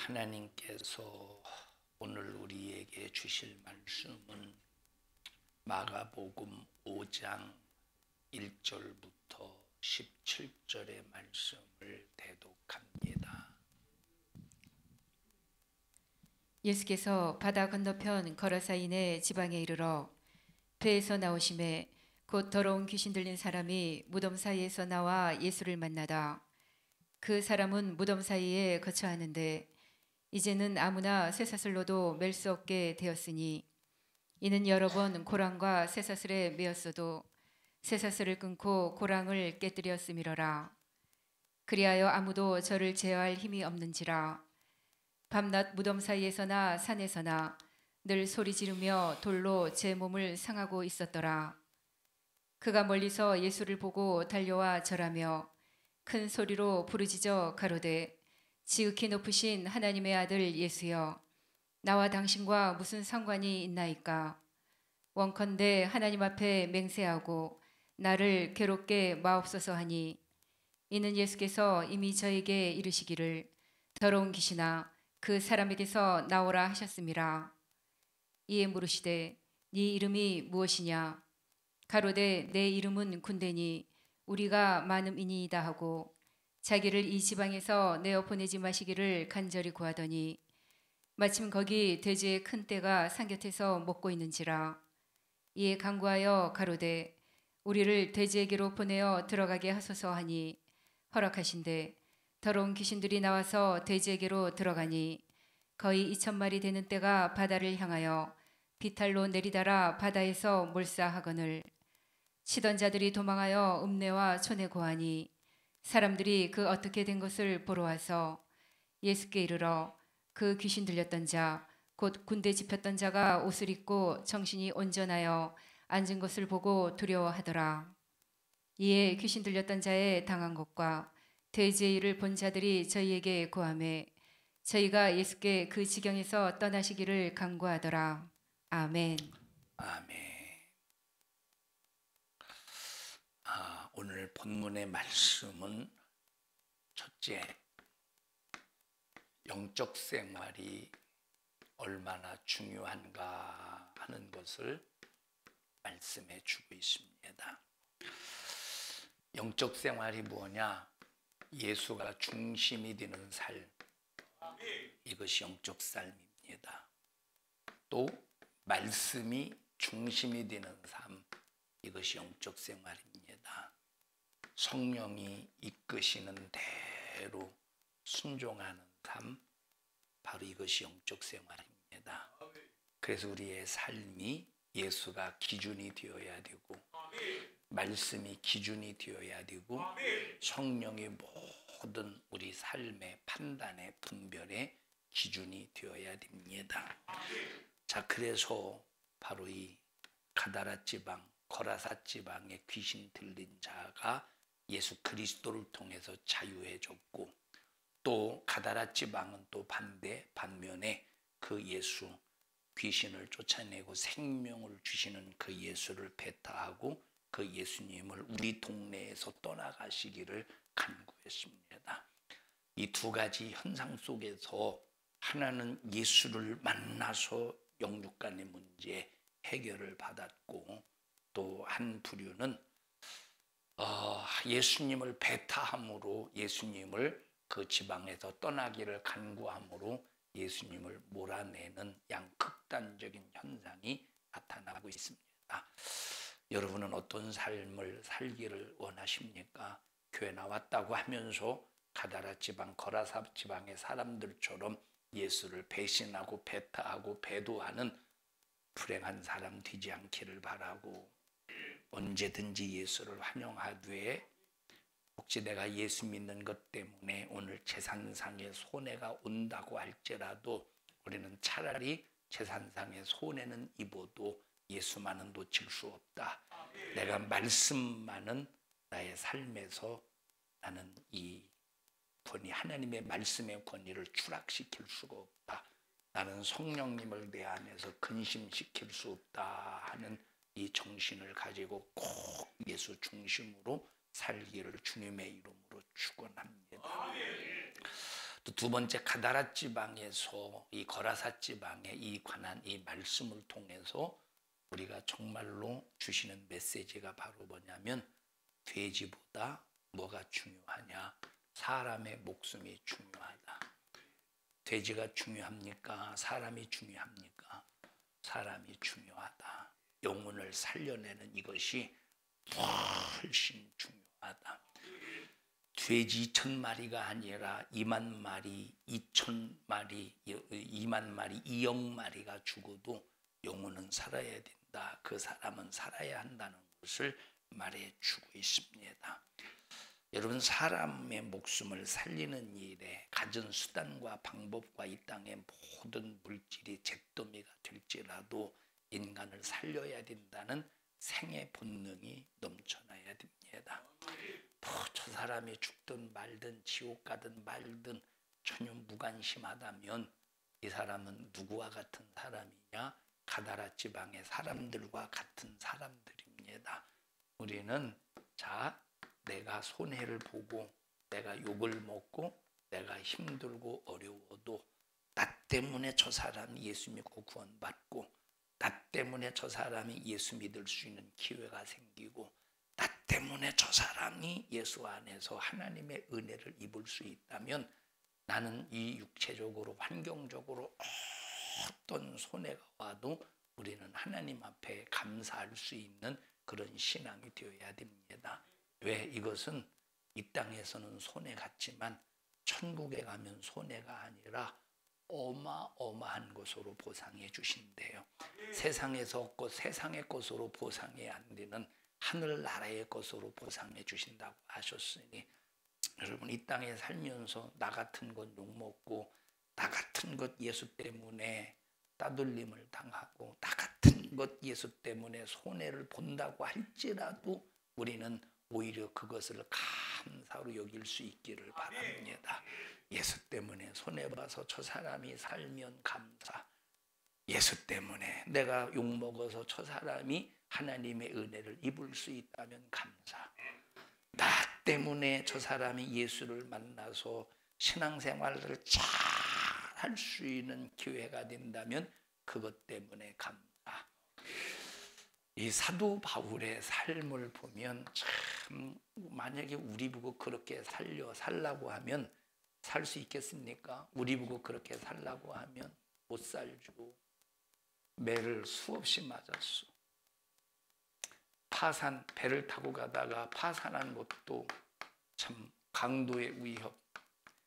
하나님께서 오늘 우리에게 주실 말씀은 마가복음 5장 1절부터 17절의 말씀을 대독합니다. 예수께서 바다 건너편 거라사인의 지방에 이르러 배에서 나오심에 곧 더러운 귀신 들린 사람이 무덤 사이에서 나와 예수를 만나다. 그 사람은 무덤 사이에 거처하는데 이제는 아무나 쇠사슬로도 맬 수 없게 되었으니 이는 여러 번 고랑과 쇠사슬에 매었어도 쇠사슬을 끊고 고랑을 깨뜨렸음이러라. 그리하여 아무도 저를 제어할 힘이 없는지라. 밤낮 무덤 사이에서나 산에서나 늘 소리 지르며 돌로 제 몸을 상하고 있었더라. 그가 멀리서 예수를 보고 달려와 절하며 큰 소리로 부르짖어 가로되 지극히 높으신 하나님의 아들 예수여, 나와 당신과 무슨 상관이 있나이까? 원컨대 하나님 앞에 맹세하고 나를 괴롭게 마옵소서 하니, 이는 예수께서 이미 저에게 이르시기를 더러운 귀신아 그 사람에게서 나오라 하셨음이라. 이에 물으시되 네 이름이 무엇이냐? 가로되 내 이름은 군대니 우리가 많음이니이다 하고 자기를 이 지방에서 내어 보내지 마시기를 간절히 구하더니 마침 거기 돼지의 큰 떼가 산곁에서 먹고 있는지라. 이에 간구하여 가로되 우리를 돼지에게로 보내어 들어가게 하소서 하니 허락하신대 더러운 귀신들이 나와서 돼지에게로 들어가니 거의 2,000마리 되는 떼가 바다를 향하여 비탈로 내리달아 바다에서 몰사하거늘 치던 자들이 도망하여 읍내와 촌에 고하니 사람들이 그 어떻게 된 것을 보러 와서 예수께 이르러 그 귀신 들렸던 자 곧 군대 집혔던 자가 옷을 입고 정신이 온전하여 앉은 것을 보고 두려워하더라. 이에 귀신 들렸던 자의 당한 것과 돼지의 일을 본 자들이 저희에게 고하매 저희가 예수께 그 지경에서 떠나시기를 간구하더라. 아멘. 아멘. 오늘 본문의 말씀은 첫째, 영적 생활이 얼마나 중요한가 하는 것을 말씀해 주고 있습니다. 영적 생활이 뭐냐? 예수가 중심이 되는 삶, 이것이 영적 삶입니다. 또 말씀이 중심이 되는 삶, 이것이 영적 생활입니다. 성령이 이끄시는 대로 순종하는 삶, 바로 이것이 영적 생활입니다. 그래서 우리의 삶이 예수가 기준이 되어야 되고 말씀이 기준이 되어야 되고 성령이 모든 우리 삶의 판단의 분별의 기준이 되어야 됩니다. 자, 그래서 바로 이 가다라 지방, 거라사 지방의 귀신 들린 자가 예수 그리스도를 통해서 자유해졌고, 또 가다라 지방은 또 반면에 그 예수, 귀신을 쫓아내고 생명을 주시는 그 예수를 배타하고 그 예수님을 우리 동네에서 떠나가시기를 간구했습니다. 이 두 가지 현상 속에서 하나는 예수를 만나서 영육간의 문제 해결을 받았고, 또 한 부류는 예수님을 배타함으로 예수님을 그 지방에서 떠나기를 간구함으로 예수님을 몰아내는 양극단적인 현상이 나타나고 있습니다. 여러분은 어떤 삶을 살기를 원하십니까? 교회 나왔다고 하면서 가다라 지방, 거라사 지방의 사람들처럼 예수를 배신하고 배타하고 배도하는 불행한 사람 되지 않기를 바라고, 언제든지 예수를 환영하되 혹시 내가 예수 믿는 것 때문에 오늘 재산상의 손해가 온다고 할지라도 우리는 차라리 재산상의 손해는 입어도 예수만은 놓칠 수 없다. 내가 말씀만은 나의 삶에서 나는 이 권위, 하나님의 말씀의 권위를 추락시킬 수가 없다. 나는 성령님을 내 안에서 근심시킬 수 없다 하는 이 정신을 가지고 꼭 예수 중심으로 살기를 주님의 이름으로 축원합니다. 또 두 번째 가다라 지방에서 이 거라사 지방에 이 관한 이 말씀을 통해서 우리가 정말로 주시는 메시지가 바로 뭐냐면 돼지보다 뭐가 중요하냐? 사람의 목숨이 중요하다. 돼지가 중요합니까? 사람이 중요합니까? 사람이 중요하다. 영혼을 살려내는 이것이 훨씬 중요하다. 돼지 2,000마리가 아니라 2만 마리, 2,000마리, 2만 마리, 2억 마리가 죽어도 영혼은 살아야 된다. 그 사람은 살아야 한다는 것을 말해주고 있습니다. 여러분, 사람의 목숨을 살리는 일에 가진 수단과 방법과 이 땅의 모든 물질이 잿더미가 될지라도 인간을 살려야 된다는 생의 본능이 넘쳐나야 됩니다. 저 사람이 죽든 말든 지옥 가든 말든 전혀 무관심하다면 이 사람은 누구와 같은 사람이냐? 가다라 지방의 사람들과 같은 사람들입니다. 우리는 내가 손해를 보고 내가 욕을 먹고 내가 힘들고 어려워도 나 때문에 저 사람이 예수 믿고 구원받고 나 때문에 저 사람이 예수 믿을 수 있는 기회가 생기고 나 때문에 저 사람이 예수 안에서 하나님의 은혜를 입을 수 있다면 나는 이 육체적으로 환경적으로 어떤 손해가 와도 우리는 하나님 앞에 감사할 수 있는 그런 신앙이 되어야 됩니다. 왜? 이것은 이 땅에서는 손해 같지만 천국에 가면 손해가 아니라 어마어마한 것으로 보상해 주신대요. 세상에서 얻고 세상의 것으로 보상이 안 되는 하늘나라의 것으로 보상해 주신다고 하셨으니 여러분, 이 땅에 살면서 나 같은 것 욕먹고 나 같은 것 예수 때문에 따돌림을 당하고 나 같은 것 예수 때문에 손해를 본다고 할지라도 우리는 오히려 그것을 감사로 여길 수 있기를 바랍니다. 예수 때문에 손해봐서 저 사람이 살면 감사. 예수 때문에 내가 욕먹어서 저 사람이 하나님의 은혜를 입을 수 있다면 감사. 나 때문에 저 사람이 예수를 만나서 신앙생활을 잘 할 수 있는 기회가 된다면 그것 때문에 감사. 이 사도 바울의 삶을 보면 참, 만약에 우리 보고 그렇게 살라고 하면 살 수 있겠습니까? 우리 보고 그렇게 살라고 하면 못 살죠. 매를 수없이 맞았어. 배를 타고 가다가 파산한 것도 참 강도의 위협,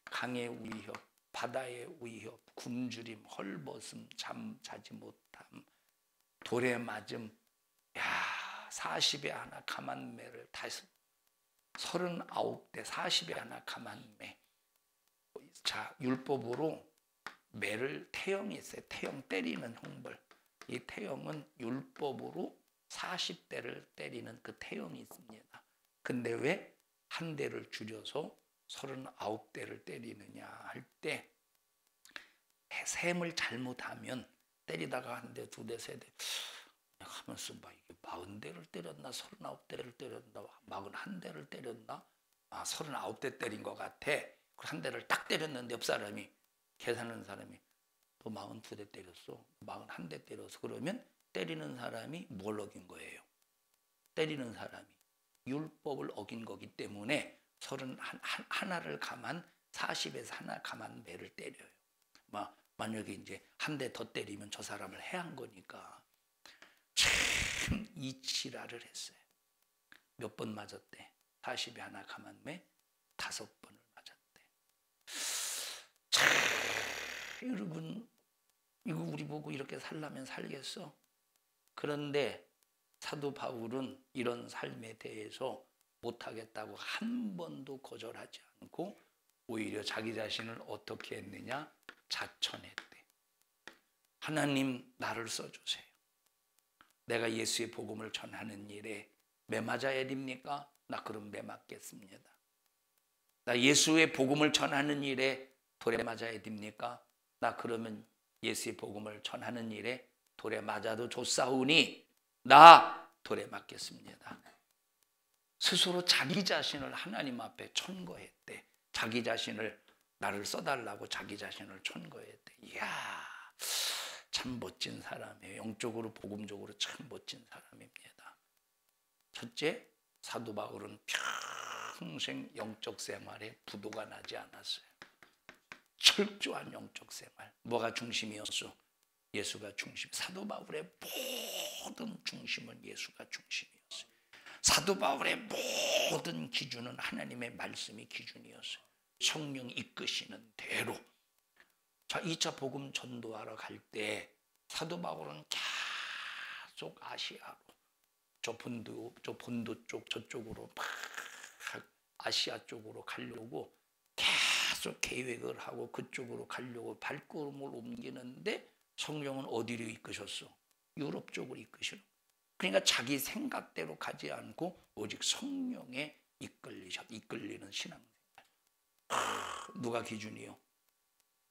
강의 위협, 바다의 위협, 굶주림, 헐벗음, 잠자지 못함, 돌에 맞음, 40에 하나 감한 매를 다시 39대 40에 하나 감한 매. 율법으로 매를 태형이 있어요. 태형 때리는 형벌. 이 태형은 율법으로 40대를 때리는 그 태형이 있습니다. 근데 왜 한 대를 줄여서 39대를 때리느냐 할 때 셈을 잘못하면 때리다가 한 대, 두 대, 세 대 하면서 이게 40대를 때렸나 39대를 때렸나 41대를 때렸나 39대 때린 것 같아. 한 대를 딱 때렸는데 옆 사람이 계산하는 사람이 또 42대 때렸어. 41대 때렸어. 그러면 때리는 사람이 뭘 어긴 거예요? 때리는 사람이 율법을 어긴 거기 때문에 31를 감한 40에서 하나 감한 매를 때려요. 만약에 이제 한 대 더 때리면 저 사람을 해한 거니까 참 이치라를 했어요. 몇 번 맞았대? 40에 하나 감한 매 5번을 맞았대. 참, 여러분, 이거 우리 보고 이렇게 살려면 살겠어? 그런데 사도 바울은 이런 삶에 대해서 못하겠다고 한 번도 거절하지 않고 오히려 자기 자신을 어떻게 했느냐? 자천했대. 하나님, 나를 써주세요. 내가 예수의 복음을 전하는 일에 매 맞아야 됩니까? 나 그럼 매 맞겠습니다. 나 예수의 복음을 전하는 일에 돌에 맞아야 됩니까? 나 그러면 예수의 복음을 전하는 일에 돌에 맞아도 좋사오니 나 돌에 맞겠습니다. 스스로 자기 자신을 하나님 앞에 천거했대. 자기 자신을 나를 써달라고 자기 자신을 천거했대. 이야, 참 멋진 사람이에요. 영적으로 복음적으로 참 멋진 사람입니다. 첫째, 사도 바울은 평생 영적 생활에 부도가 나지 않았어요. 철저한 영적 생활. 뭐가 중심이었어? 예수가 중심. 사도 바울의 모든 중심은 예수가 중심이었어요. 사도 바울의 모든 기준은 하나님의 말씀이 기준이었어요. 성령이 이끄시는 대로. 자, 2차 복음 전도하러 갈 때 사도 바울은 계속 아시아로, 저 본도 쪽 저쪽으로 막 아시아 쪽으로 가려고 계속 계획을 하고 그쪽으로 가려고 발걸음을 옮기는데 성령은 어디로 이끄셨어? 유럽 쪽으로 이끄시는. 그러니까 자기 생각대로 가지 않고 오직 성령에 이끌리는 신앙생활. 누가 기준이요?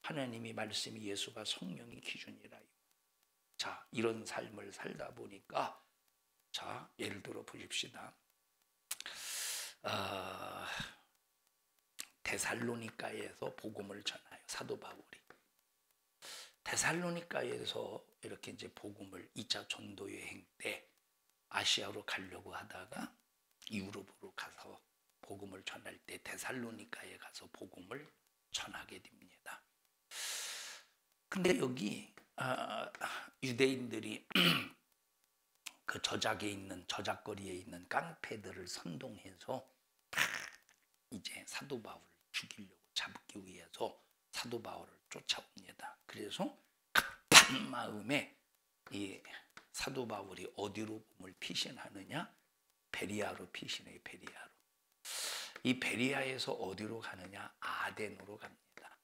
하나님이 말씀이 예수가 성령이 기준이라. 자, 이런 삶을 살다 보니까, 자, 예를 들어 보십시다. 데살로니가에서 복음을 전하여 사도 바울이 데살로니가에서 이렇게 이제 복음을 2차 전도 여행 때 아시아로 가려고 하다가 유럽으로 가서 복음을 전할 때 데살로니가에 가서 복음을 전하게 됩니다. 근데 여기 유대인들이 그 저작거리에 있는 깡패들을 선동해서 이제 사도 바울을 죽이려고 잡기 위해서 사도 바울을 쫓아옵니다. 그래서 급한 마음에 이 사도 바울이 어디로 몸을 피신하느냐? 베리아로 피신해요. 베리아로. 이 베리아에서 어디로 가느냐? 아덴으로 갑니다.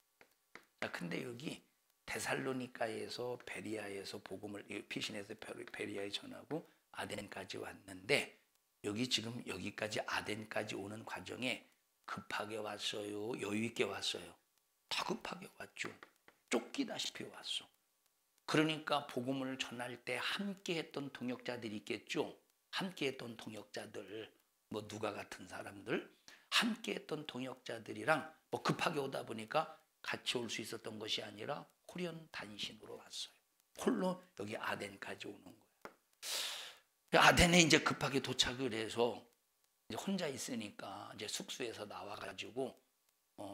자, 근데 여기 데살로니가에서 베리아에서 복음을 피신해서 베리아에 전하고 아덴까지 왔는데, 여기 지금 여기까지 아덴까지 오는 과정에 급하게 왔어요? 여유 있게 왔어요? 다 급하게 왔죠. 쫓기다시피 왔어. 그러니까 복음을 전할 때 함께했던 동역자들이 있겠죠. 함께했던 동역자들, 뭐 누가 같은 사람들, 함께했던 동역자들이랑 뭐 급하게 오다 보니까 같이 올 수 있었던 것이 아니라 홀연 단신으로 왔어요. 홀로 여기 아덴까지 오는 거예요. 아덴에 이제 급하게 도착을 해서 이제 혼자 있으니까 이제 숙소에서 나와가지고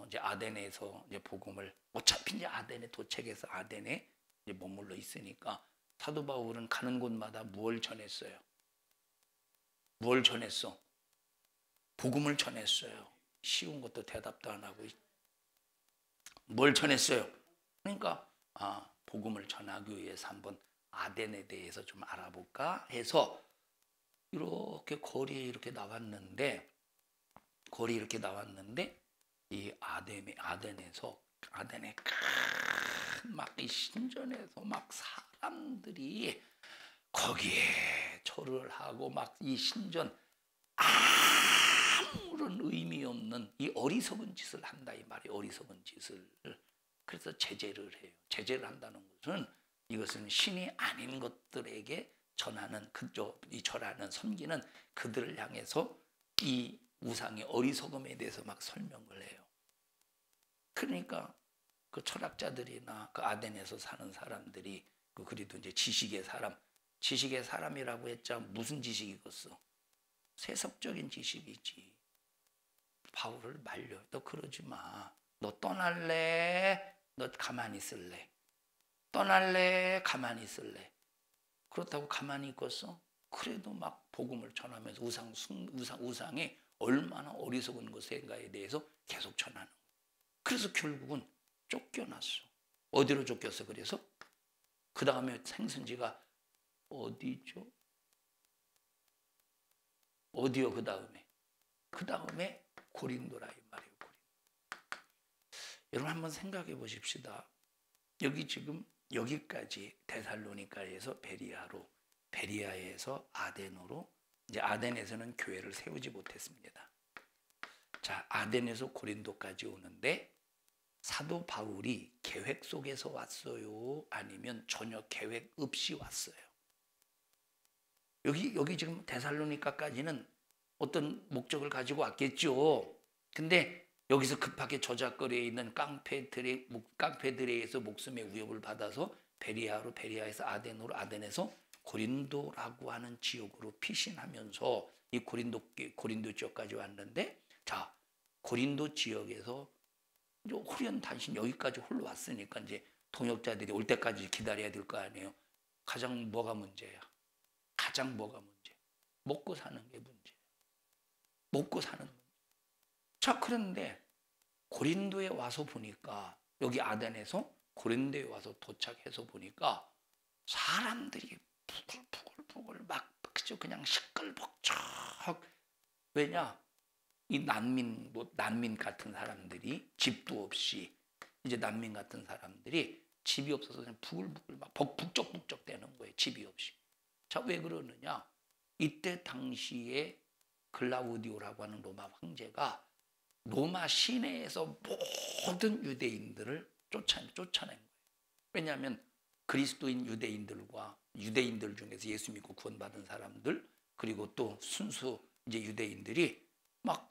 이제 아덴에서 이제 복음을, 어차피 이제 아덴에 도착해서 아덴에 이제 머물러 있으니까 사도 바울은 가는 곳마다 무엇을 전했어요? 뭘 전했어? 복음을 전했어요. 쉬운 것도 대답도 안 하고. 뭘 전했어요? 그러니까 복음을 전하기 위해서 한번 아덴에 대해서 좀 알아볼까 해서 이렇게 거리에 이렇게 나왔는데 이 아덴에 막 이 신전에서 막 사람들이 거기에 절을 하고 막 이 신전 아무런 의미 없는 이 어리석은 짓을 한다, 이 말이 어리석은 짓을. 그래서 제재를 해요. 제재를 한다는 것은 이것은 신이 아닌 것들에게 전하는 이 절하는 섬기는 그들을 향해서 이 우상의 어리석음에 대해서 막 설명을 해요. 그러니까 그 철학자들이나 그 아덴에서 사는 사람들이 그래도 이제 지식의 사람이라고 했자 무슨 지식이겠어? 세속적인 지식이지. 바울을 말려. 너 그러지 마. 너 떠날래? 너 가만히 있을래? 떠날래? 가만히 있을래? 그렇다고 가만히 있겠어? 그래도 막 복음을 전하면서 우상이 얼마나 어리석은 것인가에 대해서 계속 전하는 거예요. 그래서 결국은 쫓겨났어. 어디로 쫓겼어? 그래서 그 다음에 생선지가 어디죠? 어디요? 그 다음에 고린도라 이 말이에요. 여러분 한번 생각해 보십시다. 여기 지금 여기까지 데살로니가에서 베리아에서 아덴으로, 이제 아덴에서는 교회를 세우지 못했습니다. 자, 아덴에서 고린도까지 오는데 사도 바울이 계획 속에서 왔어요? 아니면 전혀 계획 없이 왔어요? 여기 지금 데살로니가까지는 어떤 목적을 가지고 왔겠죠. 근데 여기서 급하게 저작거리에 있는 깡패들에 의해서 목숨의 위협을 받아서 베리아로, 베리아에서 아덴으로, 아덴에서 고린도라고 하는 지역으로 피신하면서 이 고린도 지역까지 왔는데, 자, 고린도 지역에서 호련 단신 여기까지 홀로 왔으니까 이제 동역자들이 올 때까지 기다려야 될 거 아니에요. 가장 뭐가 문제야? 가장 뭐가 문제? 먹고 사는 게 문제야. 먹고 사는 문제. 자, 그런데 고린도에 와서 보니까, 여기 아덴에서 고린도에 와서 도착해서 보니까 사람들이 부글부글 막 그냥 시끌벅적. 왜냐? 이 난민 같은 사람들이 집도 없이, 이제 난민 같은 사람들이 집이 없어서 그냥 부글부글 막 북적북적 되는 거예요. 집이 없이. 자, 왜 그러느냐? 이때 당시에 글라우디오라고 하는 로마 황제가 로마 시내에서 모든 유대인들을 쫓아낸 거예요. 왜냐하면 그리스도인 유대인들과 유대인들 중에서 예수 믿고 구원받은 사람들, 그리고 또 순수 이제 유대인들이 막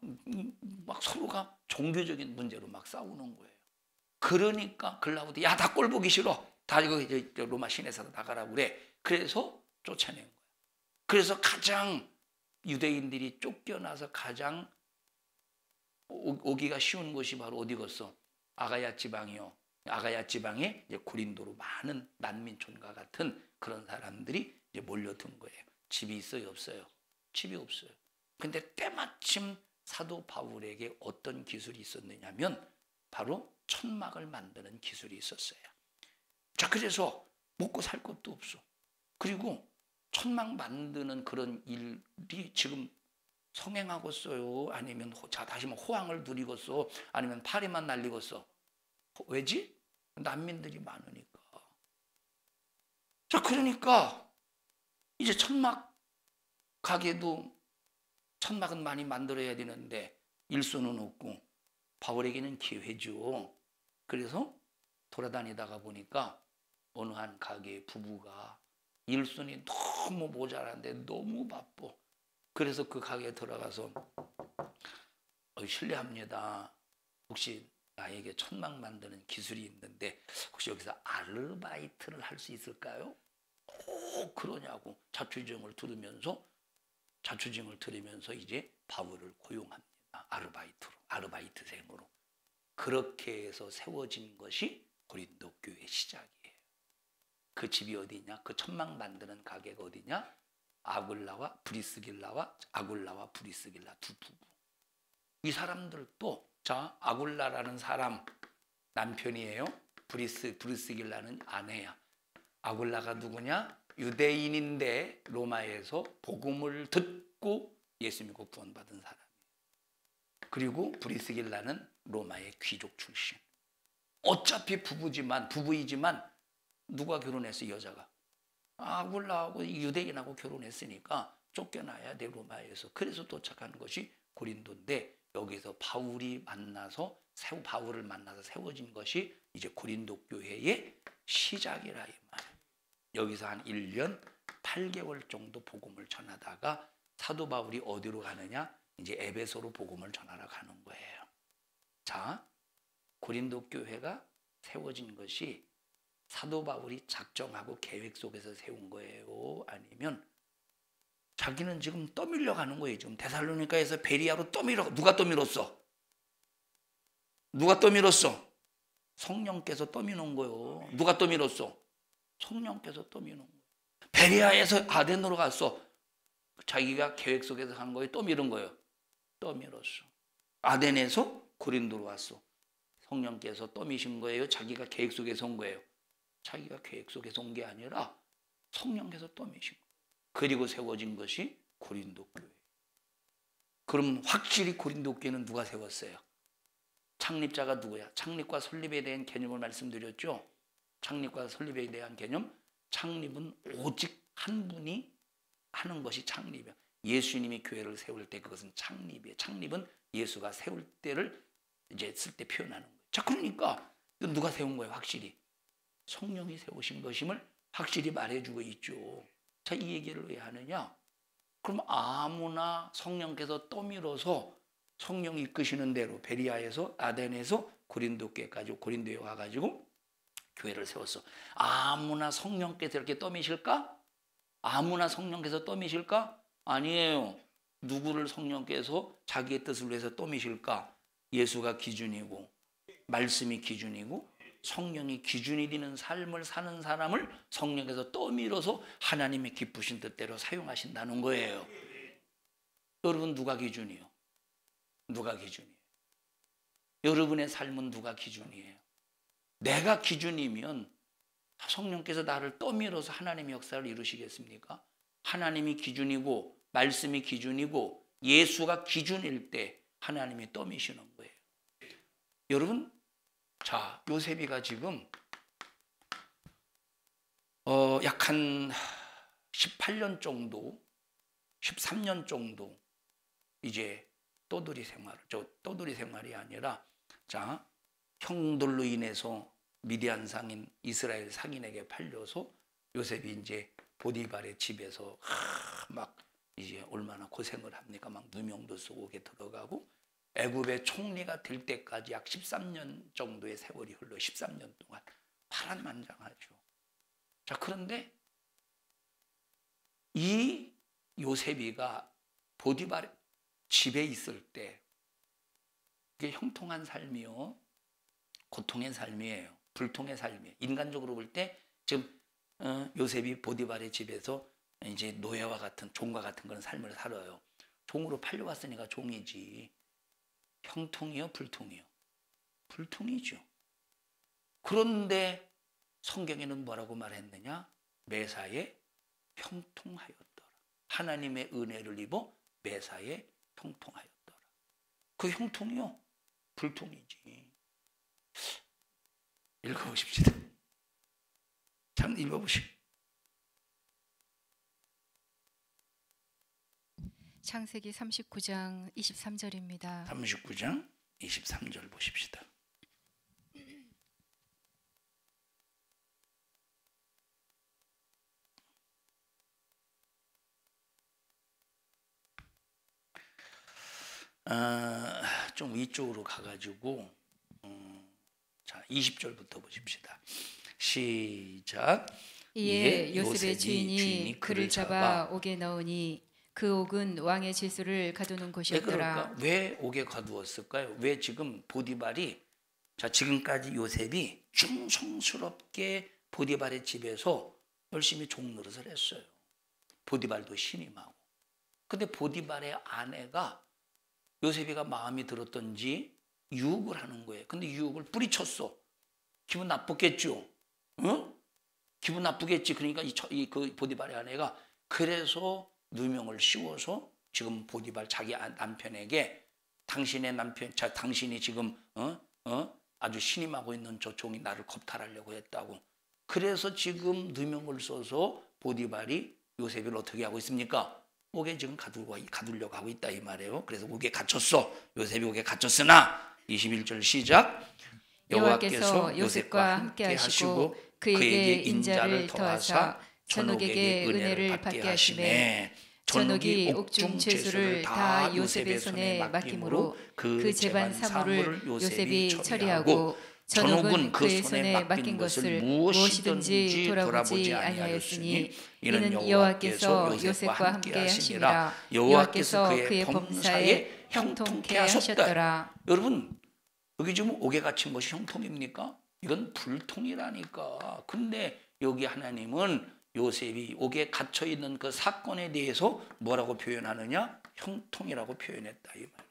서로가 종교적인 문제로 막 싸우는 거예요. 그러니까 글라우디, 야, 다 꼴 보기 싫어. 다 이거 이제 로마 시내에서 나가라고 그래. 그래서 쫓아낸 거예요. 그래서 가장 유대인들이 쫓겨나서 가장 오기가 쉬운 곳이 바로 어디겠어? 아가야 지방이요. 아가야 지방에 이제 고린도로 많은 난민촌과 같은 그런 사람들이 이제 몰려든 거예요. 집이 있어요, 없어요? 집이 없어요. 근데 때마침 사도 바울에게 어떤 기술이 있었느냐면 바로 천막을 만드는 기술이 있었어요. 자, 그래서 먹고 살 것도 없어. 그리고 천막 만드는 그런 일이 지금 성행하고 있어요? 아니면 다시 호황을 누리겠어? 아니면 파리만 날리겠어? 왜지? 난민들이 많으니까. 자, 그러니까 이제 천막 가게도 천막은 많이 만들어야 되는데 일손은 없고 바울에게는 기회죠. 그래서 돌아다니다가 보니까 어느 한 가게의 부부가 일손이 너무 모자란데 너무 바빠. 그래서 그 가게에 들어가서 실례합니다. 혹시 나에게 천막 만드는 기술이 있는데 혹시 여기서 아르바이트를 할 수 있을까요? 그러냐고 자초지종을 들으면서 이제 바울을 고용합니다. 아르바이트생으로. 그렇게 해서 세워진 것이 고린도 교회 시작이에요. 그 집이 어디냐? 그 천막 만드는 가게가 어디냐? 아굴라와 브리스길라 두 부부. 이 사람들도, 자, 아굴라라는 사람 남편이에요. 브리스길라는 아내야. 아굴라가 누구냐? 유대인인데 로마에서 복음을 듣고 예수 믿고 구원받은 사람이에요. 그리고 브리스길라는 로마의 귀족 출신. 어차피 부부이지만 누가 결혼했어? 여자가. 아굴라하고 유대인하고 결혼했으니까 쫓겨나야 돼, 로마에서. 그래서 도착한 것이 고린도인데, 여기서 바울을 만나서 세워진 것이 이제 고린도 교회의 시작이라 이 말이에요. 여기서 한 1년 8개월 정도 복음을 전하다가 사도 바울이 어디로 가느냐? 이제 에베소로 복음을 전하러 가는 거예요. 자, 고린도 교회가 세워진 것이 사도 바울이 작정하고 계획 속에서 세운 거예요? 아니면 자기는 지금 떠밀려 가는 거예요? 지금 데살로니가에서 베리아로 누가 떠밀었어? 성령께서 떠미는 거예요. 누가 떠밀었어? 성령께서 떠미는 거예요. 베리아에서 아덴으로 갔어. 자기가 계획 속에서 한 거예요? 떠밀은 거예요? 떠밀었어. 아덴에서 고린도로 왔어. 성령께서 떠미신 거예요? 자기가 계획 속에서 온 거예요? 자기가 계획 속에서 온 게 아니라 성령께서 떠미신 거예요. 그리고 세워진 것이 고린도 교회. 그럼 확실히 고린도 교회는 누가 세웠어요? 창립자가 누구야? 창립과 설립에 대한 개념을 말씀드렸죠. 창립과 설립에 대한 개념. 창립은 오직 한 분이 하는 것이 창립이야. 예수님이 교회를 세울 때 그것은 창립이에요. 창립은 예수가 세울 때를 이제 쓸 때 표현하는 거예요. 자, 그러니까 누가 세운 거예요? 확실히 성령이 세우신 것임을 확실히 말해주고 있죠. 자, 이 얘기를 왜 하느냐? 그럼 아무나 성령께서 떠밀어서 성령이 이끄시는 대로 베리아에서 아덴에서 고린도께까지 고린도에 와가지고 교회를 세웠어. 아무나 성령께서 이렇게 떠미실까? 아무나 성령께서 떠미실까? 아니에요. 누구를 성령께서 자기의 뜻을 위해서 떠미실까? 예수가 기준이고 말씀이 기준이고 성령이 기준이 되는 삶을 사는 사람을 성령께서 떠밀어서 하나님의 기쁘신 뜻대로 사용하신다는 거예요. 여러분 누가 기준이요? 누가 기준이에요? 여러분의 삶은 누가 기준이에요? 내가 기준이면 성령께서 나를 떠밀어서 하나님의 역사를 이루시겠습니까? 하나님이 기준이고 말씀이 기준이고 예수가 기준일 때 하나님이 떠미시는 거예요. 여러분, 자, 요셉이가 지금 약 한 18년 정도, 13년 정도 이제 떠돌이 생활이 아니라, 자, 형들로 인해서 미디안 상인 이스라엘 상인에게 팔려서 요셉이 이제 보디발의 집에서 막 이제 얼마나 고생을 합니까? 막 누명도 쓰고 오게 들어가고 애굽의 총리가 될 때까지 약 13년 정도의 세월이 흘러 13년 동안 파란만장하죠. 자, 그런데 이 요셉이가 보디발 집에 있을 때 이게 형통한 삶이요, 고통의 삶이에요. 불통의 삶이에요. 인간적으로 볼 때 지금 요셉이 보디발의 집에서 이제 노예와 같은 종과 같은 그런 삶을 살아요. 종으로 팔려왔으니까 종이지. 형통이요, 불통이요? 불통이죠. 그런데 성경에는 뭐라고 말했느냐? 매사에 형통하였더라. 하나님의 은혜를 입어 매사에 형통하였더라. 그 형통이요, 불통이지. 읽어보십시다. 참 읽어보시오. 창세기 39장 23절입니다. 39장 23절 보십시다. 좀 위쪽으로 가가지고 자 20절부터 보십시다. 시작. 이에 요셉의 주인이 그를 잡아 옥에 넣으니 그 옥은 왕의 질서를 가두는 곳이었더라. 왜 옥에 가두었을까요? 왜 지금 보디발이, 자, 지금까지 요셉이 충성스럽게 보디발의 집에서 열심히 종노릇을 했어요. 보디발도 신임하고. 근데 보디발의 아내가 요셉이가 마음이 들었던지 유혹을 하는 거예요. 근데 유혹을 뿌리쳤어. 기분 나쁘겠죠. 응? 기분 나쁘겠지. 그러니까 그 보디발의 아내가 그래서 누명을 씌워서 지금 보디발 자기 남편에게 당신의 남편, 당신이 지금 아주 신임하고 있는 저 종이 나를 겁탈하려고 했다고. 그래서 지금 누명을 써서 보디발이 요셉을 어떻게 하고 있습니까? 옥에 지금 가두려고 하고 있다 이 말이에요. 그래서 옥에 갇혔어. 요셉이 옥에 갇혔으나 21절 시작. 여호와께서 요셉과 함께 하시고 그에게 인자를 더하사 전옥에게 은혜를 받게 하시매 전옥이 옥중 죄수를 다 요셉의 손에 맡김으로 그 재반 사물을 요셉이 처리하고 전옥은 그의 손에 맡긴 것을 무엇이든지 돌아보지 아니하였으니 이는 여호와께서 요셉과 함께 하시니라. 여호와께서 그의 범사에 형통케 하셨더라. 여러분, 여기 지금 옥에 갇힌 것이 형통입니까? 이건 불통이라니까. 근데 여기 하나님은 요셉이 옥에 갇혀 있는 그 사건에 대해서 뭐라고 표현하느냐? 형통이라고 표현했다 이 말.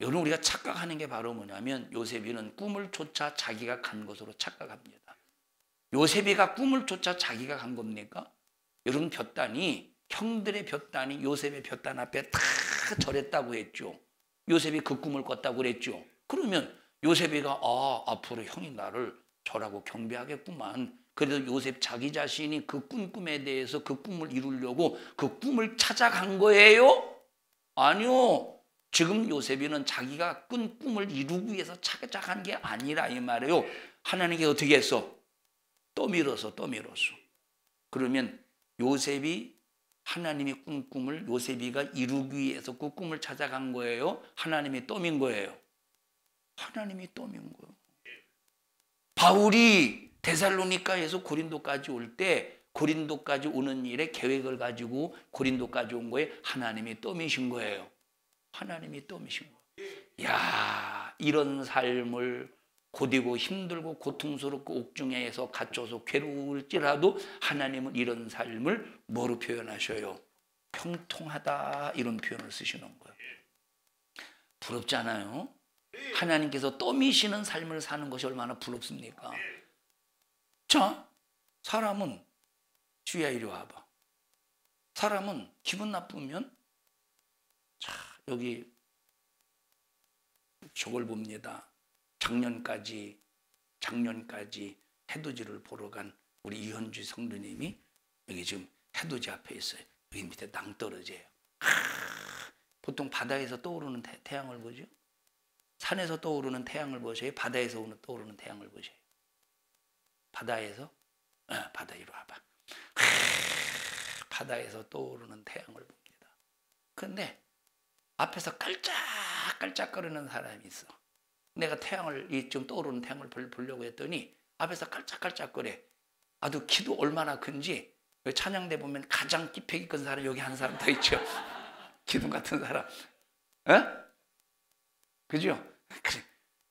여러분, 우리가 착각하는 게 바로 뭐냐면 요셉이는 꿈을 쫓아 자기가 간 것으로 착각합니다. 요셉이가 꿈을 쫓아 자기가 간 겁니까? 여러분, 형들의 볕단이 요셉의 볕단 앞에 다 절했다고 했죠. 요셉이 그 꿈을 꿨다고 그랬죠. 그러면 요셉이가 앞으로 형이 나를 절하고 경배하겠구만. 그래도 요셉 자기 자신이 그 꿈에 대해서 그 꿈을 이루려고 그 꿈을 찾아간 거예요? 아니요. 지금 요셉이는 자기가 꾼 꿈을 이루기 위해서 찾아간 게 아니라 이 말이에요. 하나님께 어떻게 했어? 떠밀었어. 그러면 요셉이 하나님이 꾼 꿈을 요셉이가 이루기 위해서 그 꿈을 찾아간 거예요? 하나님이 떠민 거예요? 하나님이 떠민 거예요. 바울이 데살로니가에서 고린도까지 올 때 고린도까지 오는 일에 계획을 가지고 고린도까지 온 거에 하나님이 떠미신 거예요. 하나님이 떠미신 거예요. 야, 이런 삶을 고되고 힘들고 고통스럽고 옥중에서 갇혀서 괴로울지라도 하나님은 이런 삶을 뭐로 표현하셔요? 형통하다, 이런 표현을 쓰시는 거예요. 부럽지 않아요? 하나님께서 떠미시는 삶을 사는 것이 얼마나 부럽습니까? 자, 사람은 주야 이리 와봐. 사람은 기분 나쁘면, 자, 여기 저걸 봅니다. 작년까지 해돋이를 보러 간 우리 이현주 성도님이 여기 지금 해돋이 앞에 있어요. 여기 밑에 낭떠러지예요. 보통 바다에서 떠오르는 태양을 보죠. 산에서 떠오르는 태양을 보셔요. 바다에서 떠오르는 태양을 보셔요. 바다에서, 바다 이리 와봐. 바다에서 떠오르는 태양을 봅니다. 그런데 앞에서 깔짝깔짝거리는 사람이 있어. 내가 좀 떠오르는 태양을 보려고 했더니 앞에서 깔짝깔짝거려. 아주 키도 얼마나 큰지, 찬양대 보면 가장 키팩이 큰 사람 여기 한 사람 더 있죠. 기둥 같은 사람. 그죠?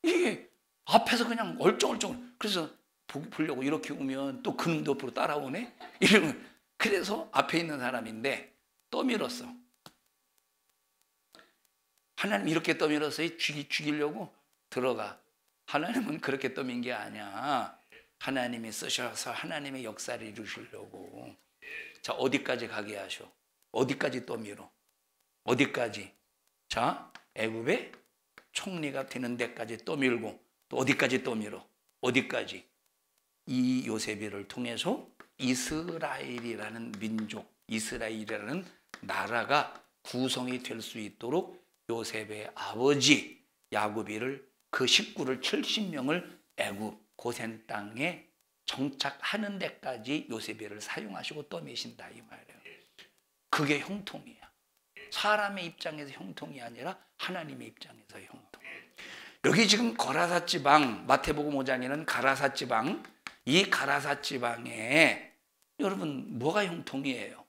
이게 앞에서 그냥 얼쩡얼쩡. 그래서 보려고 이렇게 오면 또 그놈도 옆으로 따라오네? 이러면, 그래서 앞에 있는 사람인데 떠밀었어. 하나님 이렇게 떠밀었어요. 죽이려고? 들어가. 하나님은 그렇게 떠민 게 아니야. 하나님이 쓰셔서 하나님의 역사를 이루시려고. 자, 어디까지 가게 하셔? 어디까지 떠밀어? 어디까지? 자, 애굽의 총리가 되는 데까지 떠밀고, 또 어디까지 떠밀어? 어디까지? 이 요셉이를 통해서 이스라엘이라는 민족, 이스라엘이라는 나라가 구성이 될 수 있도록 요셉의 아버지 야곱이를, 그 식구를 70명을 애굽 고센 땅에 정착하는 데까지 요셉이를 사용하시고 떠미신다, 이 말이에요. 그게 형통이야. 사람의 입장에서 형통이 아니라 하나님의 입장에서 형통. 여기 지금 거라사 지방, 마태복음 5장에는 가라사 지방, 이 가라사 지방에 여러분 뭐가 형통이에요?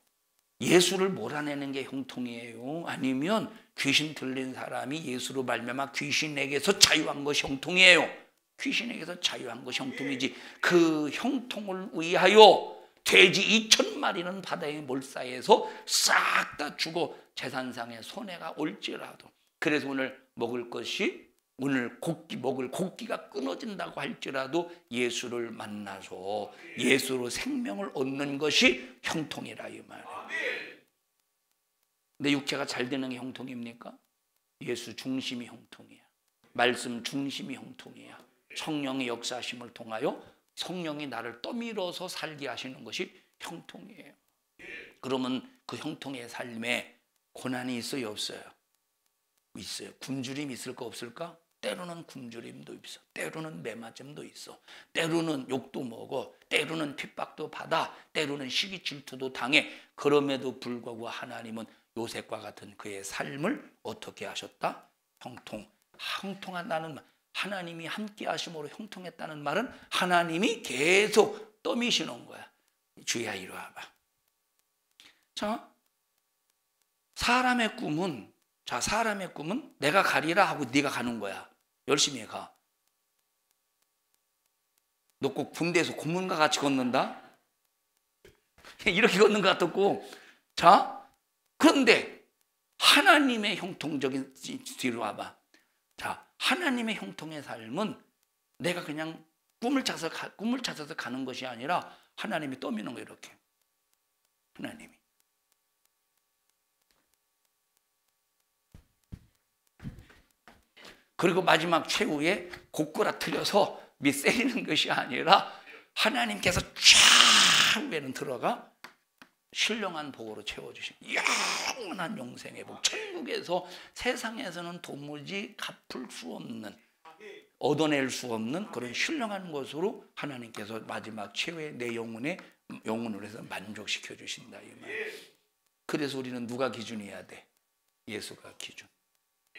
예수를 몰아내는 게 형통이에요? 아니면 귀신 들린 사람이 예수로 말미암아 귀신에게서 자유한 것이 형통이에요? 귀신에게서 자유한 것이 형통이지. 그 형통을 위하여 돼지 2,000마리는 바다의 몰사에서 싹 다 죽어 재산상의 손해가 올지라도, 그래서 오늘 먹을 것이, 오늘 먹을 곡기가 끊어진다고 할지라도 예수를 만나서 예수로 생명을 얻는 것이 형통이라, 이 말이에요. 내 육체가 잘 되는 게 형통입니까? 예수 중심이 형통이야. 말씀 중심이 형통이야. 성령의 역사하심을 통하여 성령이 나를 떠밀어서 살게 하시는 것이 형통이에요. 그러면 그 형통의 삶에 고난이 있어요, 없어요? 있어요. 굶주림 있을까 없을까? 때로는 굶주림도 있어. 때로는 매맞음도 있어. 때로는 욕도 먹어. 때로는 핍박도 받아. 때로는 시기 질투도 당해. 그럼에도 불구하고 하나님은 요셉과 같은 그의 삶을 어떻게 하셨다? 형통한다는 말. 하나님이 함께 하심으로 형통했다는 말은 하나님이 계속 떠미시는 거야. 주야 이리 와봐. 자, 사람의 꿈은 내가 가리라 하고 네가 가는 거야. 열심히 가. 너 꼭 군대에서 고문과 같이 걷는다? 이렇게 걷는 것 같았고. 자, 그런데 하나님의 형통적인, 뒤로 와봐. 자, 하나님의 형통의 삶은 내가 그냥 꿈을 찾아서 가는 것이 아니라 하나님이 떠미는 거예요. 이렇게 하나님이. 그리고 마지막 최후에 고꾸라뜨려서 밑세리는 것이 아니라 하나님께서 쫙 위에는 들어가 신령한 복으로 채워주신 영원한 영생의 복. 천국에서 세상에서는 도무지 갚을 수 없는, 얻어낼 수 없는 그런 신령한 것으로 하나님께서 마지막 최후의 내 영혼을 해서 만족시켜 주신다, 이 말. 그래서 우리는 누가 기준이어야 돼? 예수가 기준.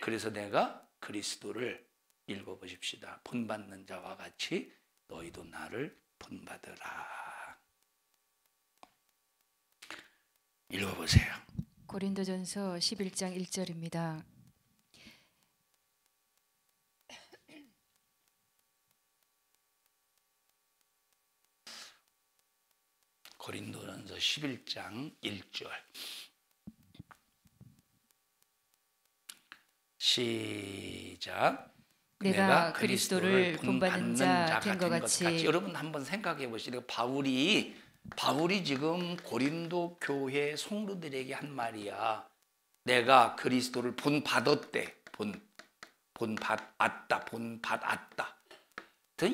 그래서 내가 그리스도를 읽어보십시다. 본받는 자와 같이 너희도 나를 본받으라. 읽어보세요. 고린도전서 11장 1절입니다. 고린도전서 11장 1절 시작. 내가 그리스도를 본받는 자 된 것 같이. 여러분 한번 생각해 보시죠. 바울이 지금 고린도 교회 성도들에게 한 말이야. 내가 그리스도를 본받았대. 본받았다.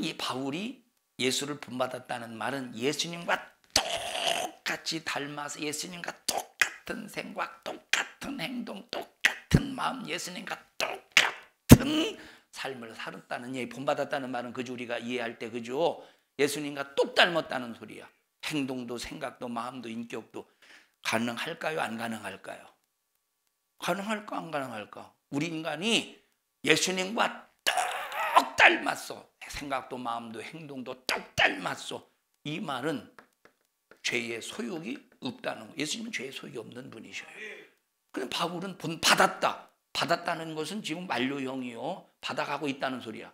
이 바울이 예수를 본받았다는 말은 예수님과 똑같이 닮아서 예수님과 똑같은 생각, 똑같은 행동, 똑같은 마음, 예수님과 똑같은 삶을 살았다는 얘기. 본받았다는 말은 그저 우리가 이해할 때 그죠? 예수님과 똑 닮았다는 소리야. 행동도 생각도 마음도 인격도. 가능할까요? 안 가능할까요? 가능할까? 안 가능할까? 우리 인간이 예수님과 똑 닮았어. 생각도 마음도 행동도 똑 닮았어. 이 말은 죄의 소욕이 없다는 거. 예수님은 죄의 소욕이 없는 분이셔요. 그런데 바울은 받았다. 받았다는 것은 지금 완료형이요. 받아가고 있다는 소리야.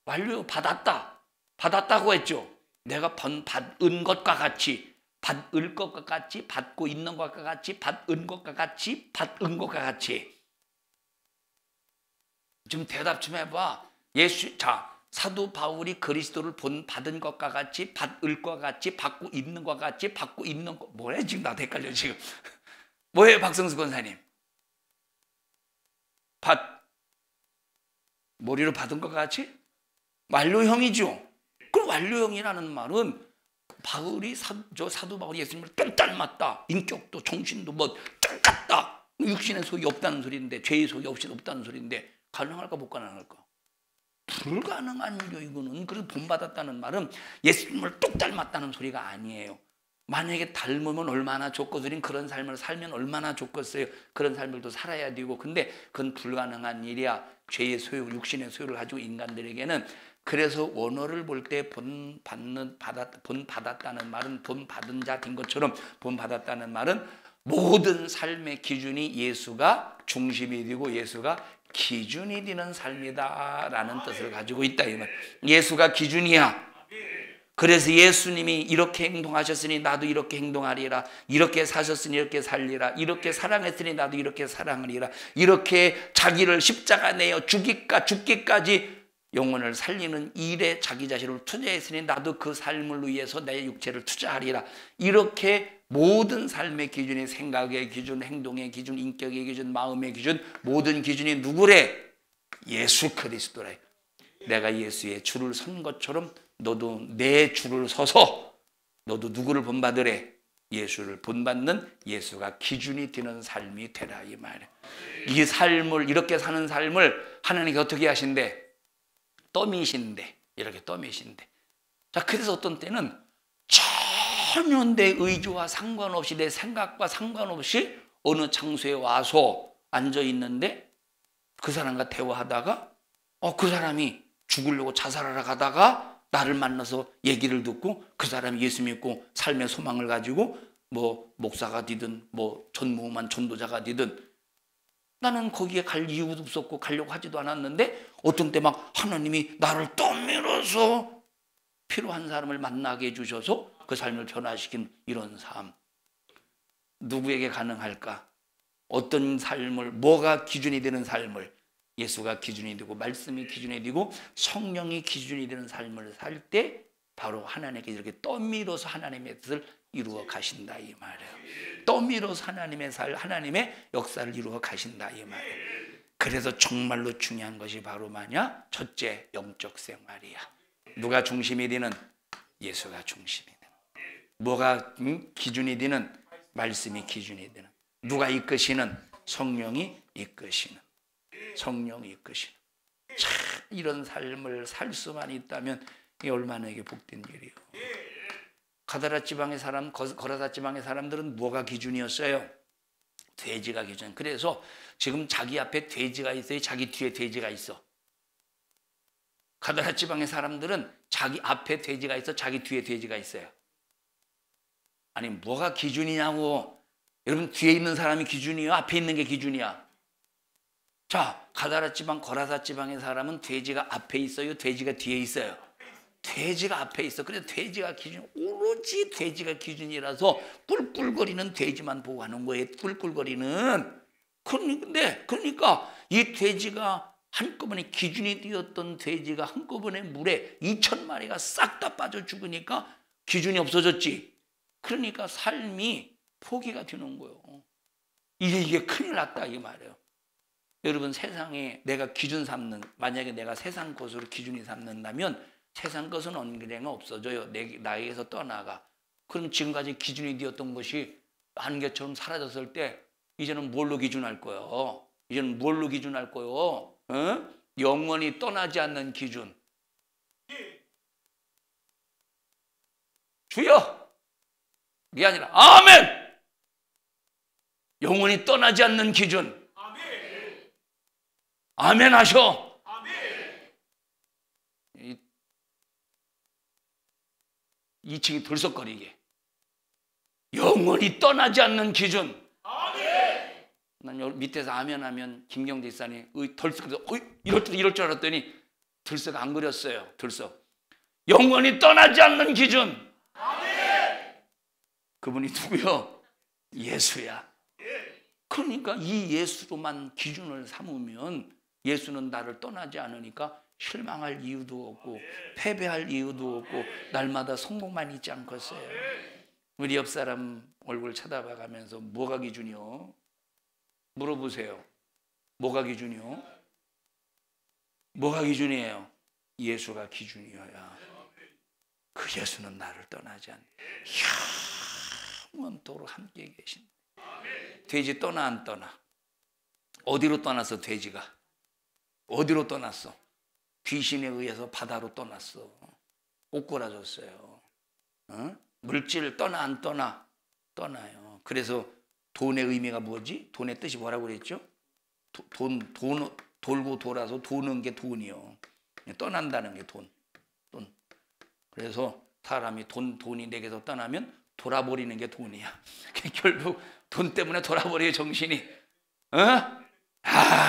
완료 받았다. 받았다고 했죠. 내가 받은 것과 같이, 받을 것과 같이, 받고 있는 것과 같이, 받은 것과 같이, 받은 것과 같이. 좀 대답 좀 해봐. 사도 바울이 그리스도를 받은 것과 같이, 받을 것과 같이, 받고 있는 것과 같이, 받고 있는 것. 뭐래? 지금 나도 헷갈려 지금. 뭐예요, 박성수 권사님? 머리로 받은 것과 같이? 완료형이죠. 그 완료형이라는 말은 바울이 사도 바울이 예수님을 똑 닮았다. 인격도 정신도 뭐 똑같다. 육신의 속이 없다는 소리인데, 죄의 속이 없다는 소리인데 가능할까 못 가능할까? 불가능한 일이요 이거는. 그래서 본받았다는 말은 예수님을 똑 닮았다는 소리가 아니에요. 만약에 닮으면 얼마나 좋겠으니 그런 삶을 살면 얼마나 좋겠어요. 그런 삶을 또 살아야 되고. 근데 그건 불가능한 일이야. 죄의 소욕, 육신의 소욕을 가지고 인간들에게는. 그래서 원어를 볼 때 본받았다는 말은 본받은 자 된 것처럼 본받았다는 말은 모든 삶의 기준이 예수가 중심이 되고 예수가 기준이 되는 삶이다라는 뜻을 가지고 있다. 이 말. 예수가 기준이야. 그래서 예수님이 이렇게 행동하셨으니 나도 이렇게 행동하리라. 이렇게 사셨으니 이렇게 살리라. 이렇게 사랑했으니 나도 이렇게 사랑하리라. 이렇게 자기를 십자가 내어 죽기까지 영혼을 살리는 일에 자기 자신을 투자했으니 나도 그 삶을 위해서 내 육체를 투자하리라. 이렇게 모든 삶의 기준이 생각의 기준, 행동의 기준, 인격의 기준, 마음의 기준, 모든 기준이 누구래? 예수 그리스도래. 내가 예수의 줄을 선 것처럼 너도 내 줄을 서서 너도 누구를 본받으래? 예수를 본받는 예수가 기준이 되는 삶이 되라 이 말이에요. 이 삶을 이렇게 사는 삶을 하나님이 어떻게 하신대? 떠미신대. 이렇게 떠미신대. 자, 그래서 어떤 때는 전혀 내 의지와 상관없이 내 생각과 상관없이 어느 장소에 와서 앉아 있는데 그 사람과 대화하다가 그 사람이 죽으려고 자살하러 가다가 나를 만나서 얘기를 듣고 그 사람이 예수 믿고 삶의 소망을 가지고 뭐 목사가 되든 뭐 전무후무한 전도자가 되든 나는 거기에 갈 이유도 없었고 가려고 하지도 않았는데 어떤 때 막 하나님이 나를 떠밀어서 필요한 사람을 만나게 해주셔서 그 삶을 변화시킨 이런 삶. 누구에게 가능할까? 어떤 삶을, 뭐가 기준이 되는 삶을, 예수가 기준이 되고 말씀이 기준이 되고 성령이 기준이 되는 삶을 살 때 바로 하나님께 이렇게 떠밀어서 하나님의 뜻을 이루어 가신다 이 말이에요. 떠밀어서 하나님의 역사를 이루어 가신다 이 말이에요. 그래서 정말로 중요한 것이 바로 뭐냐? 첫째, 영적 생활이야. 누가 중심이 되는? 예수가 중심이 되는. 뭐가 기준이 되는? 말씀이 기준이 되는. 누가 이끄시는? 성령이 이끄시는. 성령이 이끄시는. 참 이런 삶을 살 수만 있다면 이게 얼마나 이게 복된 일이에요. 가다라 지방의 사람, 거라사 지방의 사람들은 뭐가 기준이었어요? 돼지가 기준. 그래서 지금 자기 앞에 돼지가 있어요? 자기 뒤에 돼지가 있어? 가다라 지방의 사람들은 자기 앞에 돼지가 있어? 자기 뒤에 돼지가 있어요? 아니 뭐가 기준이냐고. 여러분 뒤에 있는 사람이 기준이야? 앞에 있는 게 기준이야? 자, 가다라 지방, 거라사 지방의 사람은 돼지가 앞에 있어요? 돼지가 뒤에 있어요? 돼지가 앞에 있어. 그래서 돼지가 기준, 오로지 돼지가 기준이라서 꿀꿀거리는 돼지만 보고 하는 거예요. 꿀꿀거리는. 그러니까 이 돼지가 한꺼번에 기준이 되었던 돼지가 한꺼번에 물에 2,000마리가 싹 다 빠져 죽으니까 기준이 없어졌지. 그러니까 삶이 포기가 되는 거예요. 이게 큰일 났다 이 말이에요. 여러분 세상에 내가 기준 삼는, 만약에 내가 세상 것으로 기준이 삼는다면 세상 것은 언젠가 없어져요. 나에게서 떠나가. 그럼 지금까지 기준이 되었던 것이 안개처럼 사라졌을 때 이제는 뭘로 기준할 거예요? 이제는 뭘로 기준할 거예요? 영원히 떠나지 않는 기준. 주여! 이게 아니라 아멘! 영원히 떠나지 않는 기준. 아멘 하셔. 아멘. 2층이 들썩거리게. 영원히 떠나지 않는 기준. 아멘. 난 밑에서 아멘 하면 김경재 집사님 덜썩 이럴 줄 알았더니 들썩 안 그렸어요. 들썩. 영원히 떠나지 않는 기준. 아멘. 그분이 누구요? 예수야. 그러니까 이 예수로만 기준을 삼으면 예수는 나를 떠나지 않으니까 실망할 이유도 없고 패배할 이유도 없고 날마다 성공만 있지 않겠어요. 우리 옆 사람 얼굴 쳐다봐가면서 뭐가 기준이요? 물어보세요. 뭐가 기준이요? 뭐가 기준이에요? 예수가 기준이어야 그 예수는 나를 떠나지 않는 영원토록 함께 계신. 돼지 떠나 안 떠나? 어디로 떠났어 돼지가? 어디로 떠났어? 귀신에 의해서 바다로 떠났어. 꼬꾸라졌어요. 물질 떠나 안 떠나? 떠나요. 그래서 돈의 의미가 뭐지? 돈의 뜻이 뭐라고 그랬죠? 돌고 돌아서 도는 게 돈이요. 떠난다는 게 돈. 그래서 사람이 돈이 내게서 떠나면 돌아버리는 게 돈이야. 결국 돈 때문에 돌아버려요 정신이.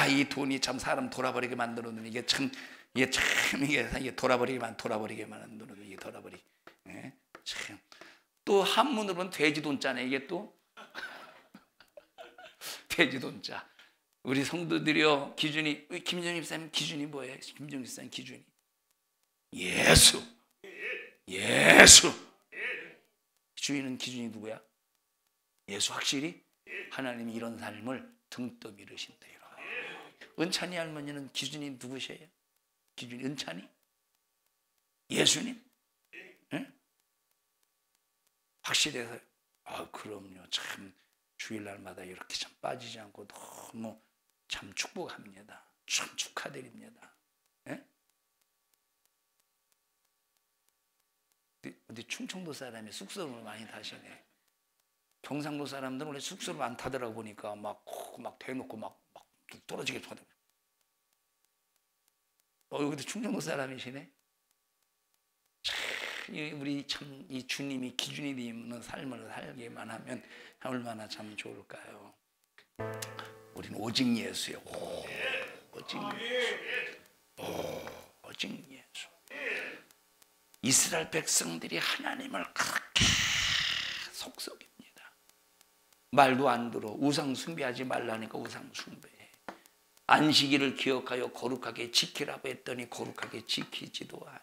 이 돈이 참 사람 돌아버리게 만드는 이게 돌아버리게 만드는 이게 돌아버리게. 참. 또 한문으로는 돼지 돈자네 이게 또. 돼지 돈자. 우리 성도들이요 기준이 김정희 집사님 기준이 뭐예요? 김정희 집사님 기준이 예수. 주인은 기준이 누구야? 예수. 확실히 하나님이 이런 삶을 등떠 미루신다. 은찬이 할머니는 기준이 누구셔요? 기준이 은찬이? 예수님? 네? 확실해서 그럼요. 참 주일날마다 이렇게 참 빠지지 않고 너무 참 축복합니다. 참 축하드립니다. 네? 어디 충청도 사람이 쑥스러움을 많이 타시네. 경상도 사람들은 원래 쑥스러움 안 타더라고 보니까 막 대놓고 막 떨어지게 하더라고. 여기도 충청도 사람이시네. 우리 참 이 주님이 기준이 되는 삶을 살기만 하면 얼마나 참 좋을까요? 우리는 오직 예수요. 오직 예수. 오직 예수. 이스라엘 백성들이 하나님을 그렇게 속썩입니다. 말도 안 들어. 우상 숭배하지 말라니까 우상 숭배해. 안식일을 기억하여 거룩하게 지키라고 했더니 거룩하게 지키지도 않아.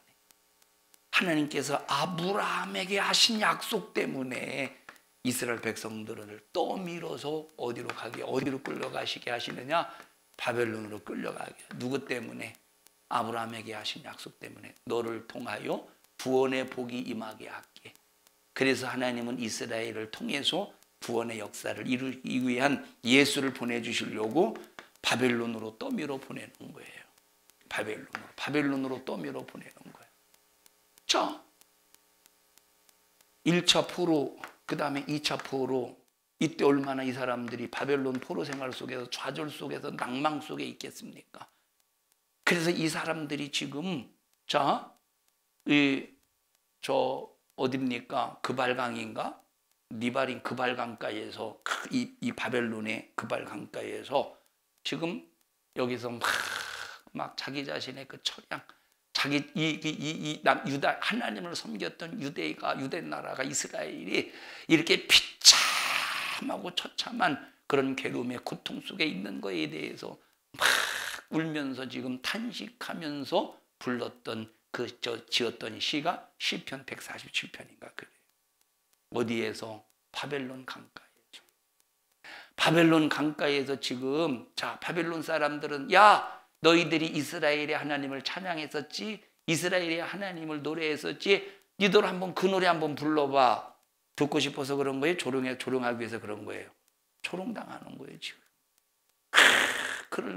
하나님께서 아브라함에게 하신 약속 때문에 이스라엘 백성들을 떠밀어서 어디로 끌려가시게 하시느냐? 바벨론으로 끌려가게. 누구 때문에? 아브라함에게 하신 약속 때문에 너를 통하여 구원의 복이 임하게 할게. 그래서 하나님은 이스라엘을 통해서 구원의 역사를 이루기 위한 예수를 보내주시려고 바벨론으로 떠밀어 보내는 거예요. 바벨론으로 떠밀어 보내는 거예요. 자, 1차 포로, 그 다음에 2차 포로, 이때 얼마나 이 사람들이 바벨론 포로 생활 속에서 좌절 속에서 낭망 속에 있겠습니까? 그래서 이 사람들이 지금 어딥니까? 그발강인가? 니바린 그발강가에서 이 바벨론의 그발강가에서 지금 여기서 막 자기 자신의 그 처량, 자기 유다 하나님을 섬겼던 유대 나라가 이스라엘이 이렇게 비참하고 처참한 그런 괴로움의 고통 속에 있는 거에 대해서 막 울면서 지금 탄식하면서 불렀던 지었던 시가 시편 147편인가 그래요. 어디에서? 바벨론 강가에서. 바벨론 강가에서 지금 바벨론 사람들은 야, 너희들이 이스라엘의 하나님을 찬양했었지, 이스라엘의 하나님을 노래했었지, 니들 한번 그 노래 한번 불러봐. 듣고 싶어서 그런 거예요? 조롱하기 위해서 그런 거예요? 조롱당하는 거예요 지금.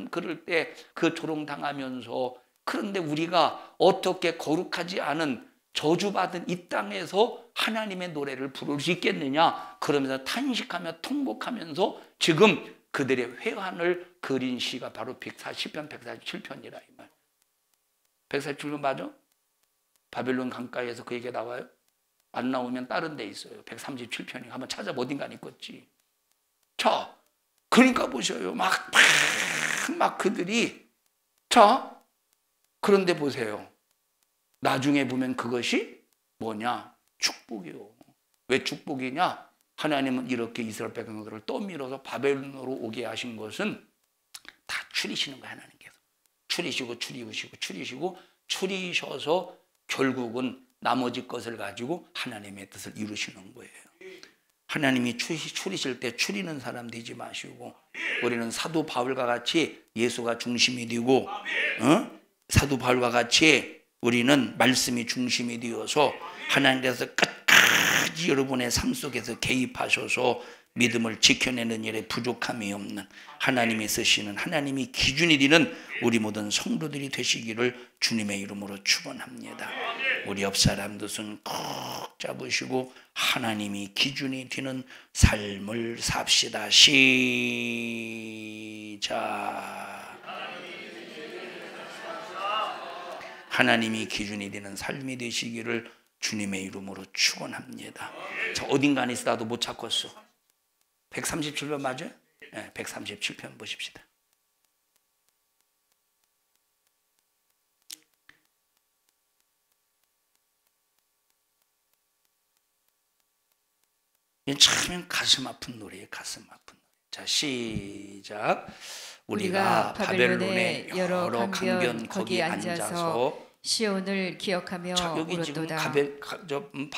그럴 때 그 조롱당하면서, 그런데 우리가 어떻게 거룩하지 않은 저주받은 이 땅에서 하나님의 노래를 부를 수 있겠느냐? 그러면서 탄식하며 통곡하면서 지금 그들의 회환을 그린 시가 바로 시편 147편이라 이 말. 147편 맞아? 바벨론 강가에서 그 얘기가 나와요? 안 나오면 다른 데 있어요. 137편이 한번 찾아봐. 어딘가 있겠지. 자, 그러니까 보셔요. 막 그들이 그런데 보세요. 나중에 보면 그것이 뭐냐? 축복이요. 왜 축복이냐? 하나님은 이렇게 이스라엘 백성들을 떠밀어서 바벨론으로 오게 하신 것은 다 추리시는 거예요. 하나님께서 추리셔서 결국은 나머지 것을 가지고 하나님의 뜻을 이루시는 거예요. 하나님이 추리실 때 추리는 사람 되지 마시고, 우리는 사도 바울과 같이 예수가 중심이 되고, 사도 바울과 같이 우리는 말씀이 중심이 되어서 하나님께서 끝까지 여러분의 삶 속에서 개입하셔서 믿음을 지켜내는 일에 부족함이 없는 하나님이 쓰시는, 하나님이 기준이 되는 우리 모든 성도들이 되시기를 주님의 이름으로 축원합니다. 우리 옆 사람도 손 꼭 잡으시고 하나님이 기준이 되는 삶을 삽시다. 시작. 하나님이 기준이 되는 삶이 되시기를 주님의 이름으로 축원합니다. 자, 어딘가 안에서 나도 못 찾겠어. 137편 맞아요? 네, 137편 보십시다. 참 가슴 아픈 노래예요. 가슴 아픈 노래. 자, 시작. 우리가 바벨론의 여러 강변 거기 앉아서 시온을 기억하며 여기 울었도다. 지금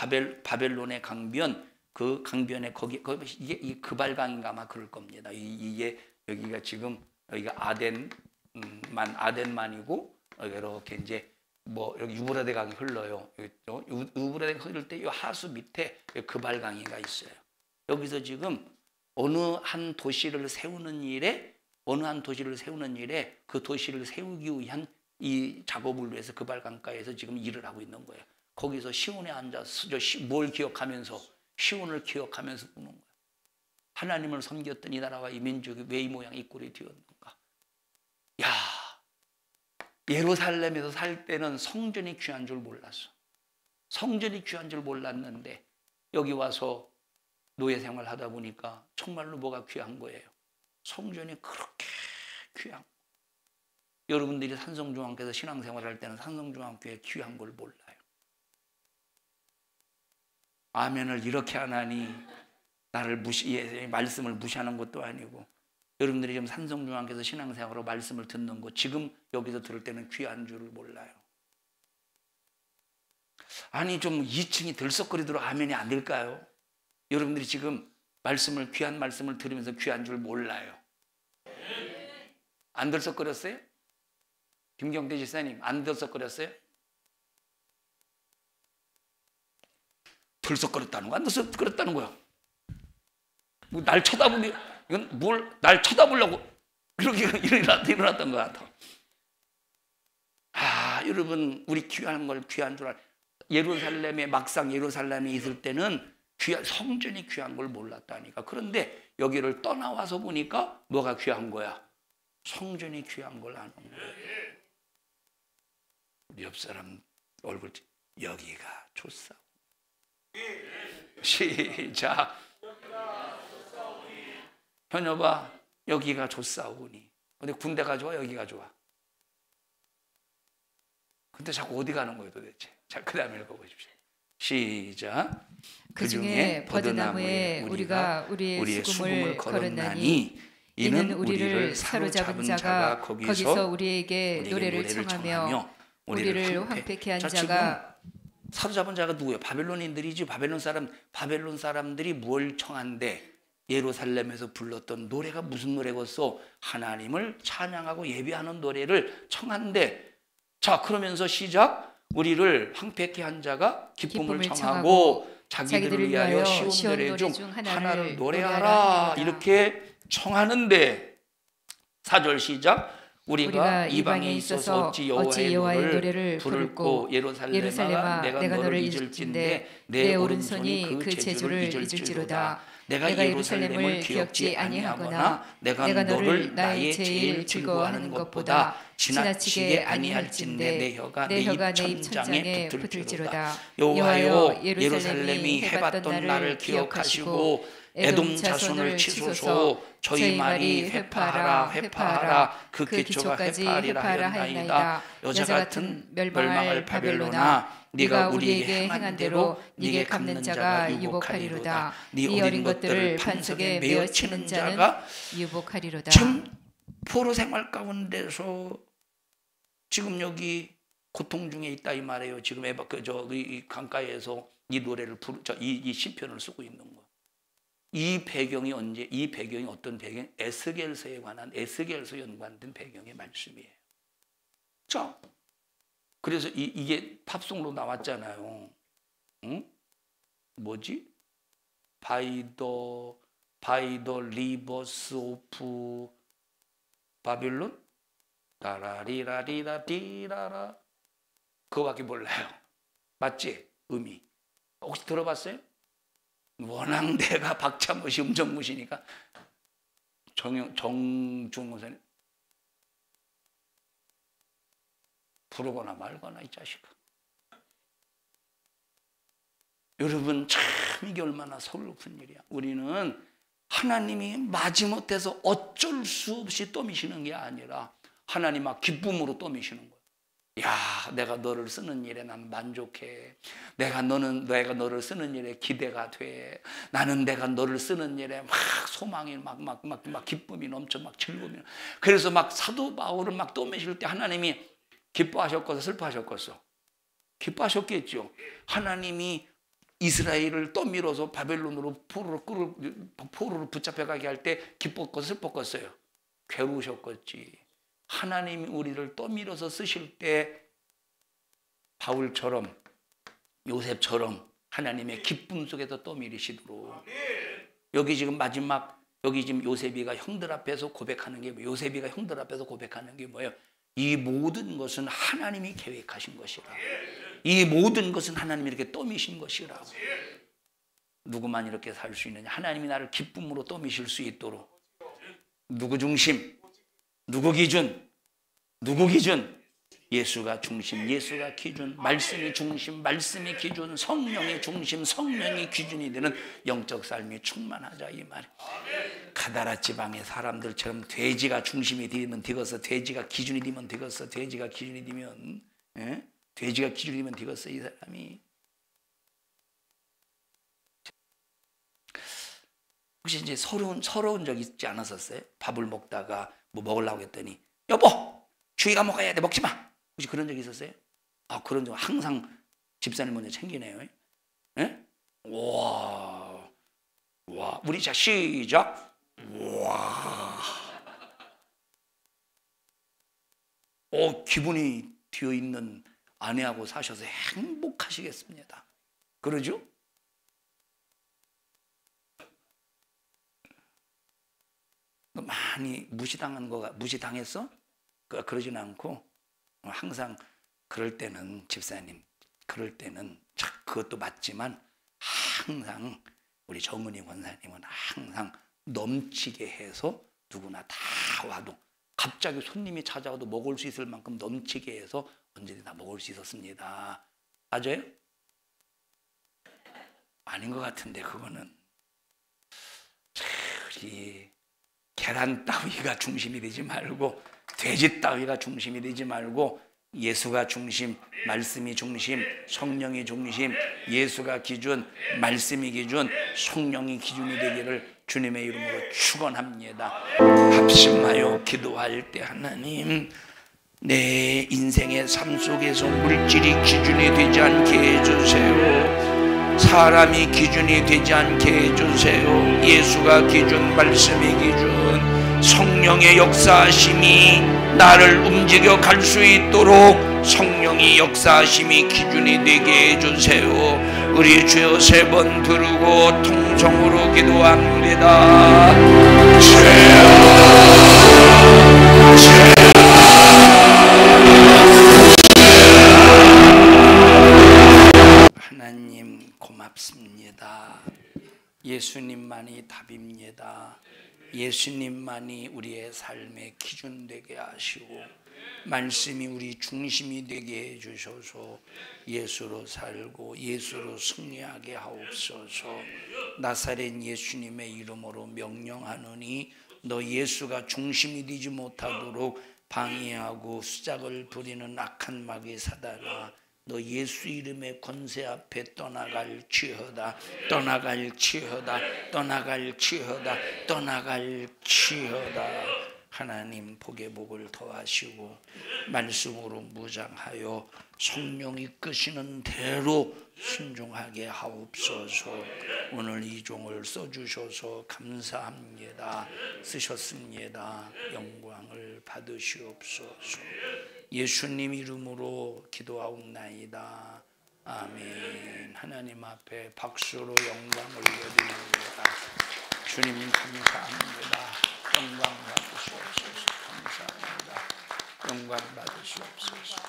바벨론의 강변, 그 강변에 거기 이게 이 그발강인가 아마 그럴 겁니다. 이게 여기가 지금 여기가 아덴만이고 이렇게 이제 뭐 여기 유브라데 강이 흘러요. 유브라데 흐를 때 이 하수 밑에 그발강이가 있어요. 여기서 지금 어느 한 도시를 세우는 일에 그 도시를 세우기 위한 이 작업을 위해서 그발강가에서 지금 일을 하고 있는 거예요. 거기서 시온에 앉아서 뭘 기억하면서, 시온을 기억하면서 보는 거예요. 하나님을 섬겼던 이 나라와 이 민족이 왜 이 모양 이 꼴이 되었는가. 야, 예루살렘에서 살 때는 성전이 귀한 줄 몰랐어. 성전이 귀한 줄 몰랐는데 여기 와서 노예 생활 하다 보니까 정말로 뭐가 귀한 거예요. 성전이 그렇게 귀한 거. 여러분들이 산성중앙교회에서 신앙생활 할 때는 산성중앙교회 귀한 걸 몰라요. 아멘을 이렇게 안 하니 나를 말씀을 무시하는 것도 아니고, 여러분들이 지금 산성중앙교회에서 신앙생활로 말씀을 듣는 거 지금 여기서 들을 때는 귀한 줄을 몰라요. 아니 좀 2층이 들썩거리도록 아멘이 안 될까요? 여러분들이 지금 귀한 말씀을 들으면서 귀한 줄 몰라요. 안 들썩거렸어요? 김경태 지사님 안 들썩거렸어요? 들썩거렸다는 거, 안 들썩거렸다는 거야. 뭐 날 쳐다보니 이건 날 쳐다보려고 이렇게 일어났던 것 같아. 여러분 우리 귀한 걸 귀한 줄 알아. 막상 예루살렘에 있을 때는 성전이 귀한 걸 몰랐다니까. 그런데 여기를 떠나와서 보니까 뭐가 귀한 거야? 성전이 귀한 걸 아는 거예요. 우리 옆 사람 얼굴, 여기가 좋사오. 시작. 현여봐, 여기가 좋사오니. 근데 군대가 좋아, 여기가 좋아? 근데 자꾸 어디 가는 거예요 도대체? 자, 그 다음에 읽어보십시오. 시작. 그 중에 버드나무에 우리가 우리의 수금을 걸었나니 이는 우리를 사로잡은 자가 거기서 우리에게 노래를 청하며 우리를 황폐케 한 자가. 사로잡은 자가 누구예요? 바벨론인들이지. 바벨론 사람들이 뭘 청한데 예루살렘에서 불렀던 노래가 무슨 노래겠어? 하나님을 찬양하고 예배하는 노래를 청한데, 자, 그러면서 시작. 우리를 황폐케 한 자가 기쁨을 청하고 자기들을 위하여 시온 노래 중 하나를 노래하라. 이렇게 청하는데, 4절 시작. 우리가 이방에 있어서 어찌 여호와의 노래를 부를꼬. 예루살렘아, 내가 너를 잊을진데 내 오른손이 그 재주를 잊을지로다. 내가 예루살렘을 기억지 아니하거나 내가 너를 나의 제일 즐거워하는 것보다 지나치게 아니할진대 내 혀가 내 입천장에 붙을지로다. 여호와여, 예루살렘이 해봤던 날을 기억하시고 에돔 자손을 치소서. 저희 말이 회파하라 회파하라. 그 기초가 회파하리라 하였나이다. 여자 같은 멸망할 바벨론아, 네가 우리에게 행한 대로 네게 갚는 자가 유복하리로다. 네 어린 것들을 반석에 메어 치는 자가 유복하리로다. 지금 포로 생활 가운데서 지금 여기 고통 중에 있다 이 말이에요. 지금 이 강가에서 이 노래를 이 시편을 쓰고 있는 거예요. 이 배경이 어떤 배경? 에스겔서에 관한, 에스겔서 연관된 배경의 말씀이에요. 자, 그래서 이게 팝송으로 나왔잖아요. 응? 뭐지? By the rivers of 바빌론? 라라리라리라디라라. 그거밖에 몰라요. 맞지? 의미. 혹시 들어봤어요? 워낙 내가 박차무시 음정무시니까 정중무선 부르거나 말거나 이 자식아. 여러분, 참 이게 얼마나 서글픈 일이야. 우리는 하나님이 마지못해서 어쩔 수 없이 떠미시는 게 아니라 하나님 막 기쁨으로 떠미시는 거예요. 야, 내가 너를 쓰는 일에 난 만족해. 내가 너를 쓰는 일에 기대가 돼. 나는 내가 너를 쓰는 일에 막 소망이 막 기쁨이 넘쳐, 막 즐거움이. 그래서 막 사도 바울을 막 떠미실 때 하나님이 기뻐하셨겠어, 슬퍼하셨겠어? 기뻐하셨겠죠. 하나님이 이스라엘을 떠밀어서 바벨론으로 포로로 붙잡혀가게 할 때 기뻤겠어, 슬펐겠어요? 괴로우셨겠지. 하나님이 우리를 떠밀어서 쓰실 때 바울처럼, 요셉처럼 하나님의 기쁨 속에서 떠밀으시도록. 여기 지금 요셉이가 형들 앞에서 고백하는 게 뭐예요? 요셉이가 형들 앞에서 고백하는 게 뭐예요? 이 모든 것은 하나님이 계획하신 것이라. 이 모든 것은 하나님이 이렇게 떠미신 것이라. 누구만 이렇게 살 수 있느냐? 하나님이 나를 기쁨으로 떠미실 수 있도록. 누구 중심? 누구 기준? 누구 기준? 예수가 중심, 예수가 기준, 말씀이 중심, 말씀이 기준, 성령이 중심, 성령이 기준이 되는 영적 삶이 충만하자 이 말. 가다라 지방의 사람들처럼 돼지가 중심이 되면 되겠어. 돼지가 기준이 되면 되겠어. 돼지가 기준이 되면, 돼지가 기준이 되면 되겠어 이 사람이. 혹시 이제 서러운 적 있지 않았었어요? 밥을 먹다가 뭐 먹으려고 했더니 여보, 주희가 먹어야 돼, 먹지 마. 혹시 그런 적 있었어요? 아, 그런 적 항상 집사님 먼저 챙기네요. 예? 와, 우리 자 시작. 와, 기분이 뒤어 있는 아내하고 사셔서 행복하시겠습니다. 그러죠? 많이 무시당했어? 그러진 않고 항상 그럴 때는 집사님, 그럴 때는 그것도 맞지만 항상 우리 정은희 권사님은 항상 넘치게 해서 누구나 다 와도 갑자기 손님이 찾아와도 먹을 수 있을 만큼 넘치게 해서 언제나 먹을 수 있었습니다. 맞아요? 아닌 것 같은데 그거는 이 계란 따위가 중심이 되지 말고 돼지 따위가 중심이 되지 말고 예수가 중심, 말씀이 중심, 성령이 중심, 예수가 기준, 말씀이 기준, 성령이 기준이 되기를 주님의 이름으로 축원합니다. 합심하여 기도할 때 하나님, 내 인생의 삶 속에서 물질이 기준이 되지 않게 해주세요. 사람이 기준이 되지 않게 해주세요. 예수가 기준, 말씀이 기준, 성령의 역사하심이 나를 움직여 갈 수 있도록 성령이 역사하심이 기준이 되게 해주세요. 우리 주여 3번 부르고 통성으로 기도합니다. 하나님 고맙습니다. 예수님만이 답입니다. 예수님만이 우리의 삶의 기준 되게 하시고 말씀이 우리 중심이 되게 해주셔서 예수로 살고 예수로 승리하게 하옵소서. 나사렛 예수님의 이름으로 명령하노니 너 예수가 중심이 되지 못하도록 방해하고 수작을 부리는 악한 마귀 사단아, 너 예수 이름의 권세 앞에 떠나갈지어다. 떠나갈지어다. 떠나갈지어다. 떠나갈지어다. 하나님 복의 복을 더하시고 말씀으로 무장하여 성령이 이끄시는 대로 순종하게 하옵소서. 오늘 이 종을 써주셔서 감사합니다. 쓰셨습니다. 영광을 받으시옵소서. 예수님 이름으로 기도하옵나이다. 아멘. 하나님 앞에 박수로 영광을 올려드립니다. 주님 감사합니다. 영광 받으시옵소서. 감사합니다. 영광 받으시옵소서.